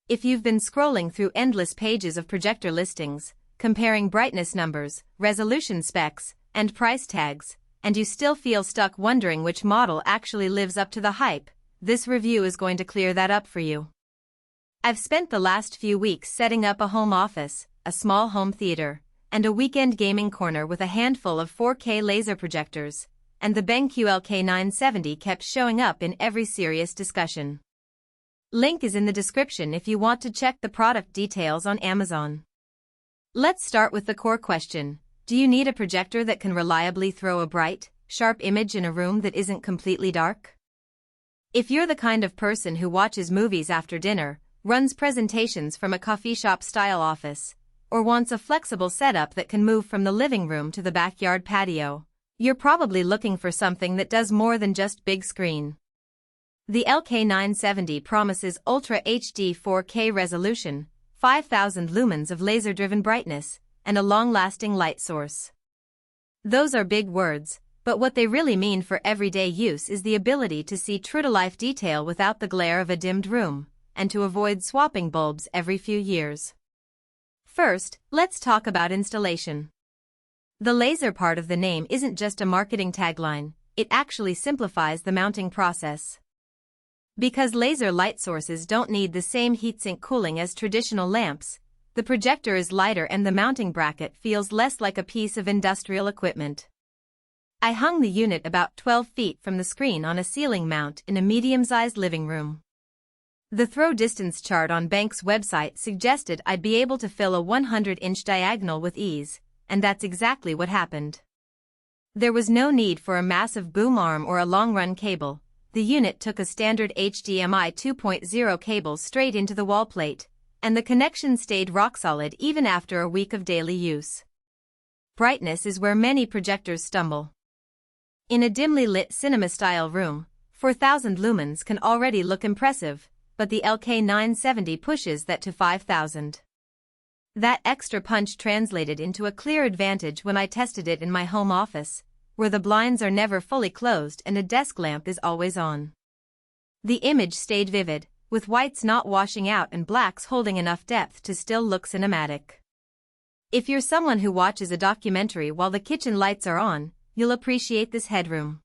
If you've been scrolling through endless pages of projector listings, comparing brightness numbers, resolution specs, and price tags, and you still feel stuck wondering which model actually lives up to the hype, this review is going to clear that up for you. I've spent the last few weeks setting up a home office, a small home theater, and a weekend gaming corner with a handful of 4K laser projectors, and the BenQ LK970 kept showing up in every serious discussion. Link is in the description if you want to check the product details on Amazon. Let's start with the core question. Do you need a projector that can reliably throw a bright, sharp image in a room that isn't completely dark? If you're the kind of person who watches movies after dinner, runs presentations from a coffee shop-style office, or wants a flexible setup that can move from the living room to the backyard patio, you're probably looking for something that does more than just big screen. The LK970 promises Ultra HD 4K resolution, 5,000 lumens of laser-driven brightness, and a long-lasting light source. Those are big words, but what they really mean for everyday use is the ability to see true-to-life detail without the glare of a dimmed room, and to avoid swapping bulbs every few years. First, let's talk about installation. The laser part of the name isn't just a marketing tagline, it actually simplifies the mounting process. Because laser light sources don't need the same heatsink cooling as traditional lamps, the projector is lighter and the mounting bracket feels less like a piece of industrial equipment. I hung the unit about 12 feet from the screen on a ceiling mount in a medium-sized living room. The throw distance chart on BenQ's website suggested I'd be able to fill a 100-inch diagonal with ease, and that's exactly what happened. There was no need for a massive boom arm or a long-run cable. The unit took a standard HDMI 2.0 cable straight into the wall plate, and the connection stayed rock-solid even after a week of daily use. Brightness is where many projectors stumble. In a dimly lit cinema-style room, 4,000 lumens can already look impressive, but the LK970 pushes that to 5,000. That extra punch translated into a clear advantage when I tested it in my home office, where the blinds are never fully closed and a desk lamp is always on. The image stayed vivid, with whites not washing out and blacks holding enough depth to still look cinematic. If you're someone who watches a documentary while the kitchen lights are on, you'll appreciate this headroom.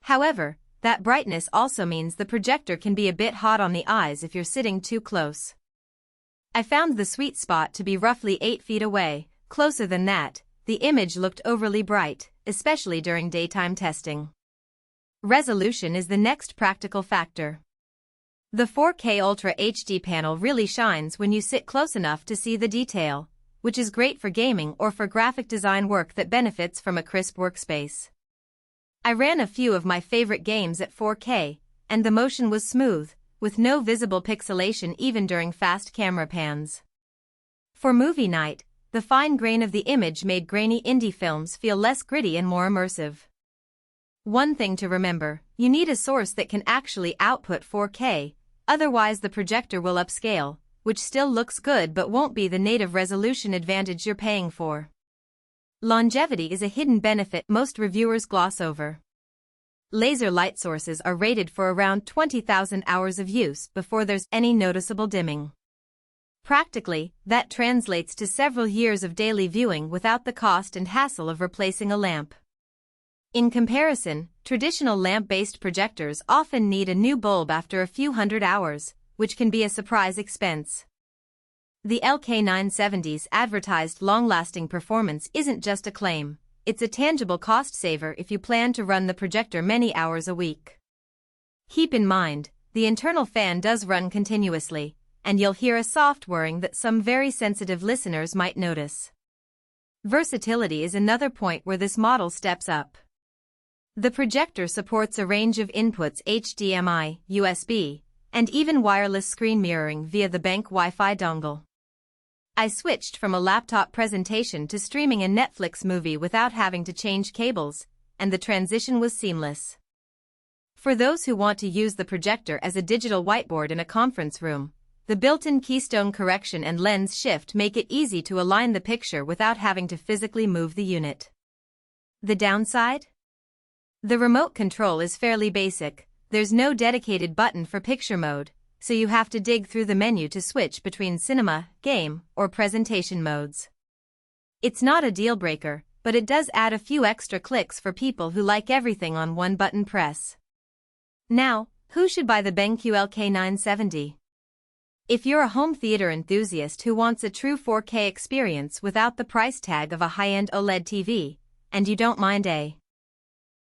However, that brightness also means the projector can be a bit hot on the eyes if you're sitting too close. I found the sweet spot to be roughly 8 feet away. Closer than that, the image looked overly bright, especially during daytime testing. Resolution is the next practical factor. The 4K Ultra HD panel really shines when you sit close enough to see the detail, which is great for gaming or for graphic design work that benefits from a crisp workspace. I ran a few of my favorite games at 4K, and the motion was smooth, with no visible pixelation even during fast camera pans. For movie night, the fine grain of the image made grainy indie films feel less gritty and more immersive. One thing to remember, you need a source that can actually output 4K, otherwise the projector will upscale, which still looks good but won't be the native resolution advantage you're paying for. Longevity is a hidden benefit most reviewers gloss over. Laser light sources are rated for around 20,000 hours of use before there's any noticeable dimming. Practically, that translates to several years of daily viewing without the cost and hassle of replacing a lamp. In comparison, traditional lamp-based projectors often need a new bulb after a few hundred hours, which can be a surprise expense. The LK970's advertised long-lasting performance isn't just a claim, it's a tangible cost saver if you plan to run the projector many hours a week. Keep in mind, the internal fan does run continuously, and you'll hear a soft whirring that some very sensitive listeners might notice. Versatility is another point where this model steps up. The projector supports a range of inputs: HDMI, USB, and even wireless screen mirroring via the BenQ Wi-Fi dongle. I switched from a laptop presentation to streaming a Netflix movie without having to change cables, and the transition was seamless. For those who want to use the projector as a digital whiteboard in a conference room, the built-in keystone correction and lens shift make it easy to align the picture without having to physically move the unit. The downside? The remote control is fairly basic. There's no dedicated button for picture mode, so you have to dig through the menu to switch between cinema, game, or presentation modes. It's not a deal breaker, but it does add a few extra clicks for people who like everything on one button press. Now, who should buy the BenQ LK970? If you're a home theater enthusiast who wants a true 4K experience without the price tag of a high-end OLED TV, and you don't mind a